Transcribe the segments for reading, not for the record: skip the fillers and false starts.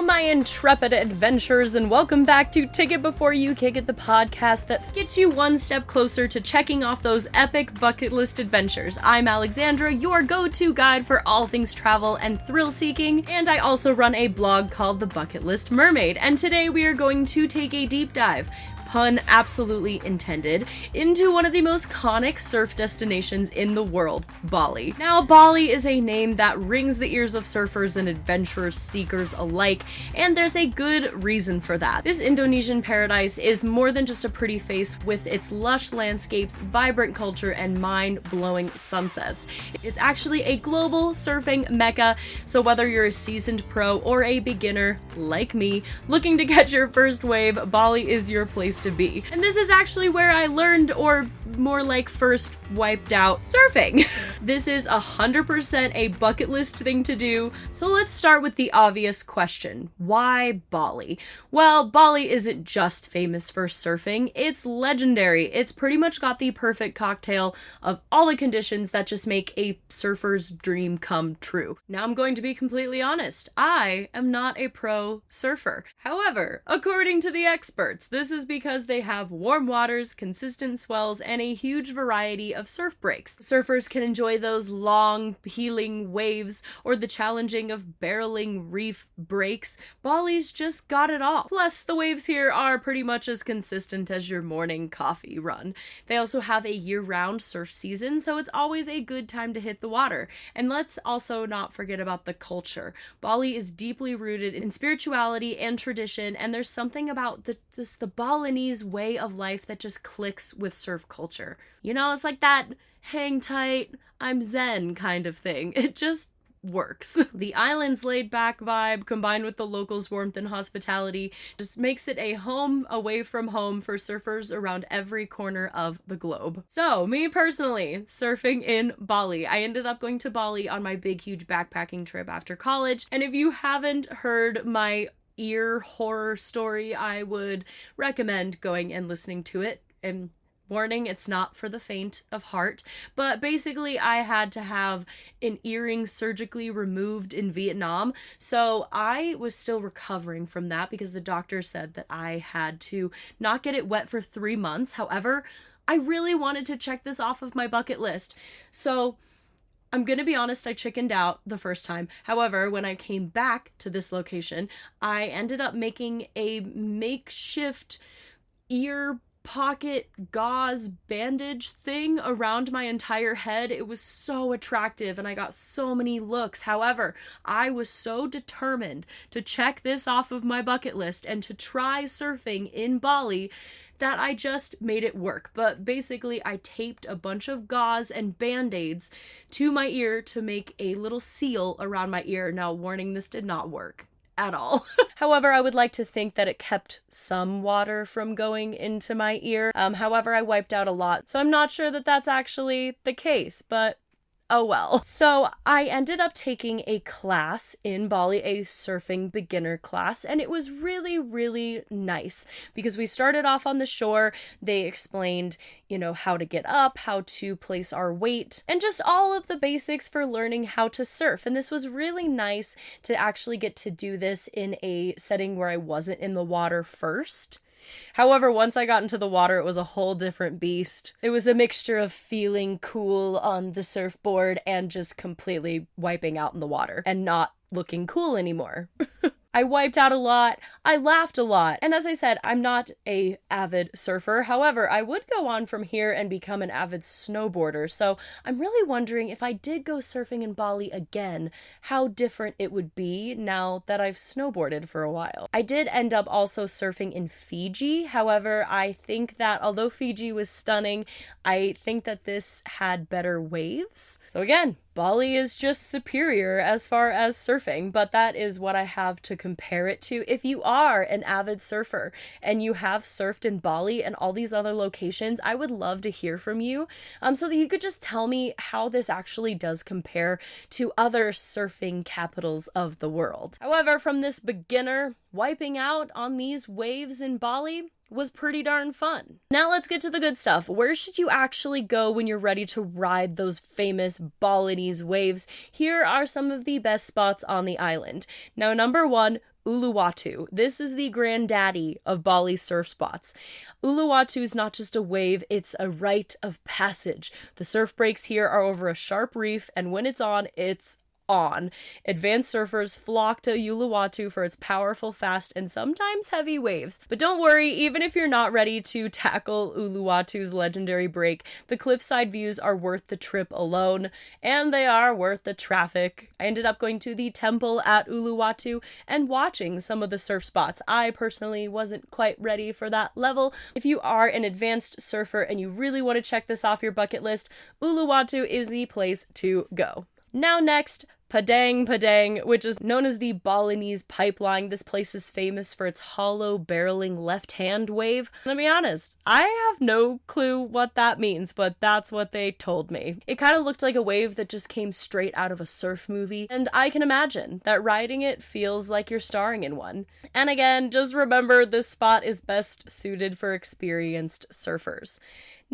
my intrepid adventurers, and welcome back to Ticket Before You Kick It, the podcast that gets you one step closer to checking off those epic bucket list adventures. I'm Alexandra, your go-to guide for all things travel and thrill-seeking, and I also run a blog called The Bucket List Mermaid, and today we are going to take a deep dive, pun absolutely intended, into one of the most iconic surf destinations in the world, Bali. Now, Bali is a name that rings the ears of surfers and adventure seekers alike, and there's a good reason for that. This Indonesian paradise is more than just a pretty face with its lush landscapes, vibrant culture, and mind-blowing sunsets. It's actually a global surfing mecca, so whether you're a seasoned pro or a beginner, like me, looking to catch your first wave, Bali is your place to be. And this is actually where I learned, or more like first wiped out, surfing. This is 100% a bucket list thing to do, so let's start with the obvious question. Why Bali? Well, Bali isn't just famous for surfing, it's legendary. It's pretty much got the perfect cocktail of all the conditions that just make a surfer's dream come true. Now I'm going to be completely honest, I am not a pro surfer. However, according to the experts, this is because they have warm waters, consistent swells, and a huge variety of surf breaks. Surfers can enjoy those long, healing waves or the challenging of barreling reef breaks. Bali's just got it all. Plus, the waves here are pretty much as consistent as your morning coffee run. They also have a year-round surf season, so it's always a good time to hit the water. And let's also not forget about the culture. Bali is deeply rooted in spirituality and tradition, and there's something about the Balinese way of life that just clicks with surf culture. You know, it's like that hang tight, I'm zen kind of thing. It just works. The island's laid-back vibe, combined with the locals' warmth and hospitality, just makes it a home away from home for surfers around every corner of the globe. So, me personally, surfing in Bali. I ended up going to Bali on my big, huge backpacking trip after college, and if you haven't heard my ear horror story, I would recommend going and listening to it. And warning, it's not for the faint of heart, but basically I had to have an earring surgically removed in Vietnam, so I was still recovering from that because the doctor said that I had to not get it wet for 3 months. However, I really wanted to check this off of my bucket list, so I'm gonna be honest, I chickened out the first time. However, when I came back to this location, I ended up making a makeshift ear pocket gauze bandage thing around my entire head. It was so attractive and I got so many looks. However, I was so determined to check this off of my bucket list and to try surfing in Bali that I just made it work. But basically, I taped a bunch of gauze and band-aids to my ear to make a little seal around my ear. Now, warning, this did not work at all. However, I would like to think that it kept some water from going into my ear. However, I wiped out a lot, so I'm not sure that that's actually the case, but oh well. So I ended up taking a class in Bali, a surfing beginner class, and it was really, really nice because we started off on the shore. They explained, you know, how to get up, how to place our weight, and just all of the basics for learning how to surf. And this was really nice to actually get to do this in a setting where I wasn't in the water first. However, once I got into the water, it was a whole different beast. It was a mixture of feeling cool on the surfboard and just completely wiping out in the water and not looking cool anymore. I wiped out a lot, I laughed a lot, and as I said, I'm not a avid surfer. However, I would go on from here and become an avid snowboarder, so I'm really wondering if I did go surfing in Bali again, how different it would be now that I've snowboarded for a while. I did end up also surfing in Fiji. However, I think that although Fiji was stunning, I think that this had better waves. So again, Bali is just superior as far as surfing, but that is what I have to compare it to. If you are an avid surfer and you have surfed in Bali and all these other locations, I would love to hear from you, so that you could just tell me how this actually does compare to other surfing capitals of the world. However, from this beginner, wiping out on these waves in Bali was pretty darn fun. Now let's get to the good stuff. Where should you actually go when you're ready to ride those famous Balinese waves? Here are some of the best spots on the island. Now, number one, Uluwatu. This is the granddaddy of Bali surf spots. Uluwatu is not just a wave, it's a rite of passage. The surf breaks here are over a sharp reef, and when it's on. Advanced surfers flock to Uluwatu for its powerful, fast, and sometimes heavy waves. But don't worry, even if you're not ready to tackle Uluwatu's legendary break, the cliffside views are worth the trip alone, and they are worth the traffic. I ended up going to the temple at Uluwatu and watching some of the surf spots. I personally wasn't quite ready for that level. If you are an advanced surfer and you really want to check this off your bucket list, Uluwatu is the place to go. Now next, Padang, which is known as the Balinese pipeline. This place is famous for its hollow barreling left-hand wave. To be honest, I have no clue what that means, but that's what they told me. It kind of looked like a wave that just came straight out of a surf movie, and I can imagine that riding it feels like you're starring in one. And again, just remember this spot is best suited for experienced surfers.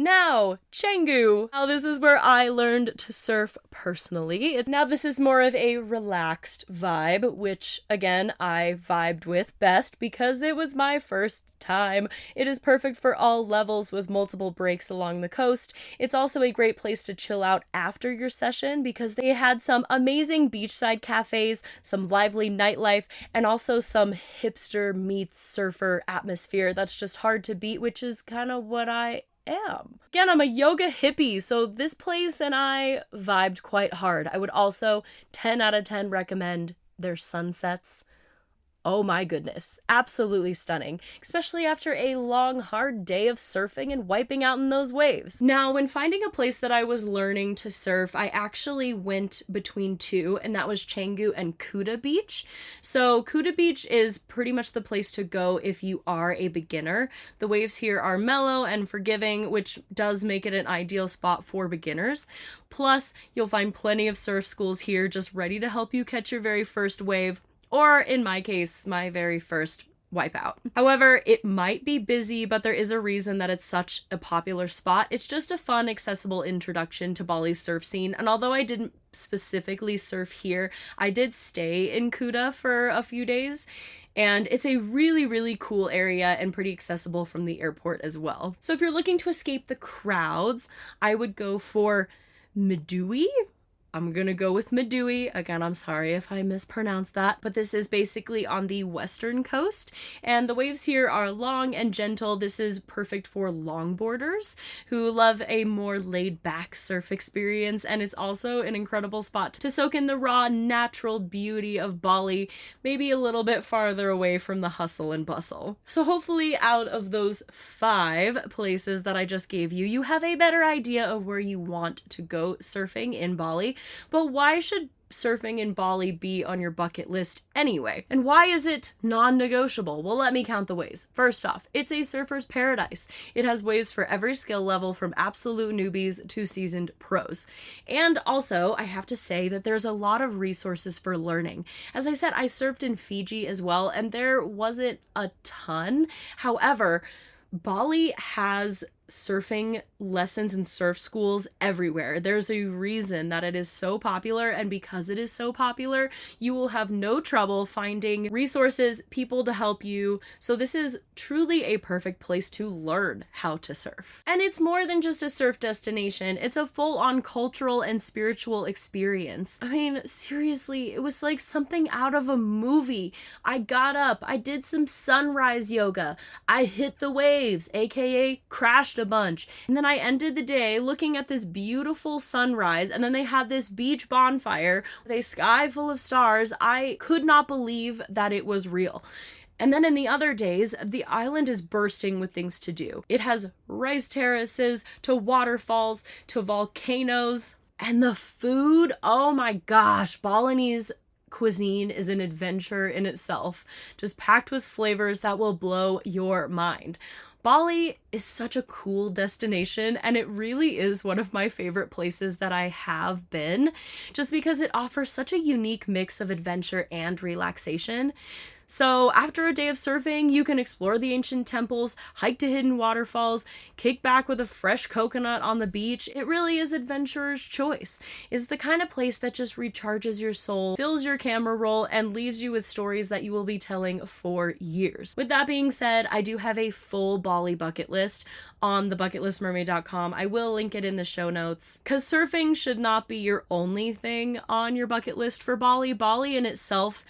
Now, Canggu. Now, this is where I learned to surf personally. Now, this is more of a relaxed vibe, which, again, I vibed with best because it was my first time. It is perfect for all levels with multiple breaks along the coast. It's also a great place to chill out after your session because they had some amazing beachside cafes, some lively nightlife, and also some hipster meets surfer atmosphere that's just hard to beat, which is kind of what I am. Again, I'm a yoga hippie, so this place and I vibed quite hard. I would also 10 out of 10 recommend their sunsets. Oh my goodness, absolutely stunning, especially after a long, hard day of surfing and wiping out in those waves. Now, when finding a place that I was learning to surf, I actually went between two, and that was Canggu and Kuta Beach. So Kuta Beach is pretty much the place to go if you are a beginner. The waves here are mellow and forgiving, which does make it an ideal spot for beginners. Plus, you'll find plenty of surf schools here just ready to help you catch your very first wave, or in my case, my very first wipeout. However, it might be busy, but there is a reason that it's such a popular spot. It's just a fun, accessible introduction to Bali's surf scene, and although I didn't specifically surf here, I did stay in Kuta for a few days, and it's a really, really cool area and pretty accessible from the airport as well. So if you're looking to escape the crowds, I would go for Madui. I'm gonna go with Madui. Again, I'm sorry if I mispronounced that, but this is basically on the western coast, and the waves here are long and gentle. This is perfect for longboarders who love a more laid-back surf experience, and it's also an incredible spot to soak in the raw, natural beauty of Bali, maybe a little bit farther away from the hustle and bustle. So hopefully out of those 5 places that I just gave you, you have a better idea of where you want to go surfing in Bali. But why should surfing in Bali be on your bucket list anyway? And why is it non-negotiable? Well, let me count the ways. First off, it's a surfer's paradise. It has waves for every skill level from absolute newbies to seasoned pros. And also, I have to say that there's a lot of resources for learning. As I said, I surfed in Fiji as well, and there wasn't a ton. However, Bali has surfing lessons and surf schools everywhere. There's a reason that it is so popular, and because it is so popular, you will have no trouble finding resources, people to help you. So this is truly a perfect place to learn how to surf. And it's more than just a surf destination. It's a full-on cultural and spiritual experience. I mean, seriously, it was like something out of a movie. I got up, I did some sunrise yoga, I hit the waves, aka crashed a bunch, and then I ended the day looking at this beautiful sunrise, and then they had this beach bonfire with a sky full of stars. I could not believe that it was real. And then in the other days, the island is bursting with things to do. It has rice terraces, to waterfalls, to volcanoes, and the food, oh my gosh, Balinese cuisine is an adventure in itself, just packed with flavors that will blow your mind. Bali is such a cool destination, and it really is one of my favorite places that I have been, just because it offers such a unique mix of adventure and relaxation. So after a day of surfing, you can explore the ancient temples, hike to hidden waterfalls, kick back with a fresh coconut on the beach. It really is adventurer's choice. It's the kind of place that just recharges your soul, fills your camera roll, and leaves you with stories that you will be telling for years. With that being said, I do have a full Bali bucket list on thebucketlistmermaid.com. I will link it in the show notes, because surfing should not be your only thing on your bucket list for Bali. Bali in itself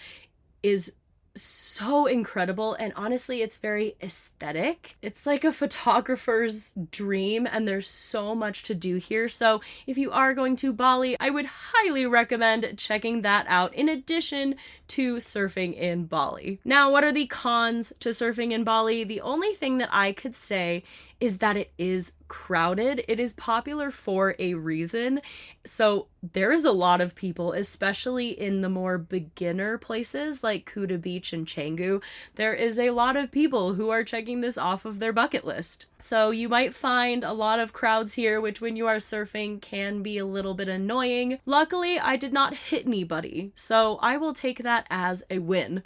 is so incredible, and honestly it's very aesthetic. It's like a photographer's dream, and there's so much to do here. So if you are going to Bali, I would highly recommend checking that out in addition to surfing in Bali. Now, what are the cons to surfing in Bali? The only thing that I could say is that it is crowded. It is popular for a reason. So there is a lot of people, especially in the more beginner places like Kuta Beach and Canggu. There is a lot of people who are checking this off of their bucket list. So you might find a lot of crowds here, which when you are surfing can be a little bit annoying. Luckily, I did not hit anybody, so I will take that as a win.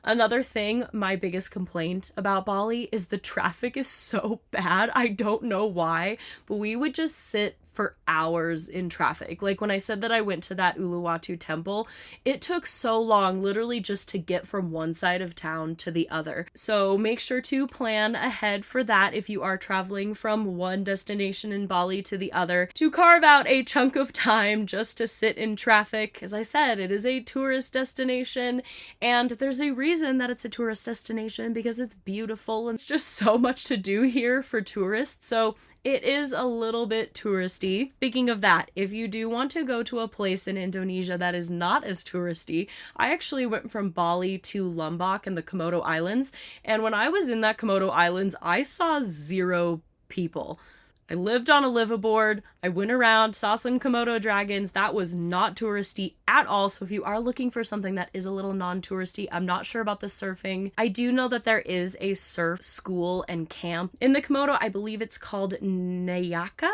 Another thing, my biggest complaint about Bali is the traffic is so bad. I don't know why, but we would just sit for hours in traffic. Like when I said that I went to that Uluwatu temple, it took so long literally just to get from one side of town to the other. So make sure to plan ahead for that if you are traveling from one destination in Bali to the other, to carve out a chunk of time just to sit in traffic. As I said, it is a tourist destination, and there's a reason that it's a tourist destination, because it's beautiful and it's just so much to do here for tourists. So it is a little bit touristy. Speaking of that, if you do want to go to a place in Indonesia that is not as touristy, I actually went from Bali to Lombok and the Komodo Islands, and when I was in that Komodo Islands, I saw 0 people. I lived on a liveaboard, I went around, saw some Komodo dragons. That was not touristy at all. So if you are looking for something that is a little non-touristy, I'm not sure about the surfing. I do know that there is a surf school and camp in the Komodo. I believe it's called Neyaka.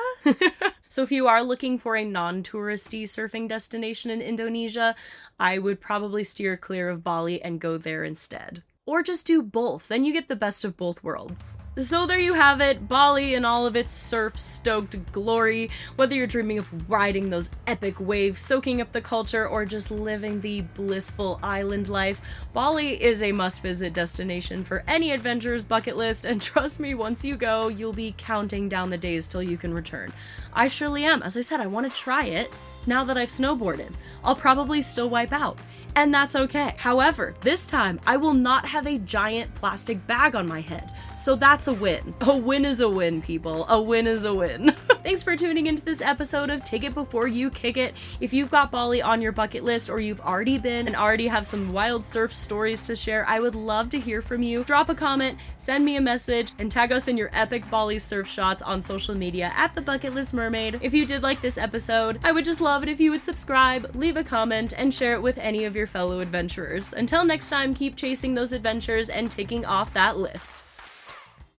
So if you are looking for a non-touristy surfing destination in Indonesia, I would probably steer clear of Bali and go there instead. Or just do both, then you get the best of both worlds. So there you have it, Bali in all of its surf-stoked glory. Whether you're dreaming of riding those epic waves, soaking up the culture, or just living the blissful island life, Bali is a must-visit destination for any adventurer's bucket list, and trust me, once you go, you'll be counting down the days till you can return. I surely am. As I said, I want to try it now that I've snowboarded. I'll probably still wipe out, and that's okay. However, this time I will not have a giant plastic bag on my head, so that's a win. A win is a win, people. A win is a win. Thanks for tuning into this episode of Take It Before You Kick It. If you've got Bali on your bucket list, or you've already been and already have some wild surf stories to share, I would love to hear from you. Drop a comment, send me a message, and tag us in your epic Bali surf shots on social media at The Bucket List Mermaid. If you did like this episode, I would just love it if you would subscribe, leave a comment, and share it with any of your fellow adventurers. Until next time, keep chasing those adventures and ticking off that list.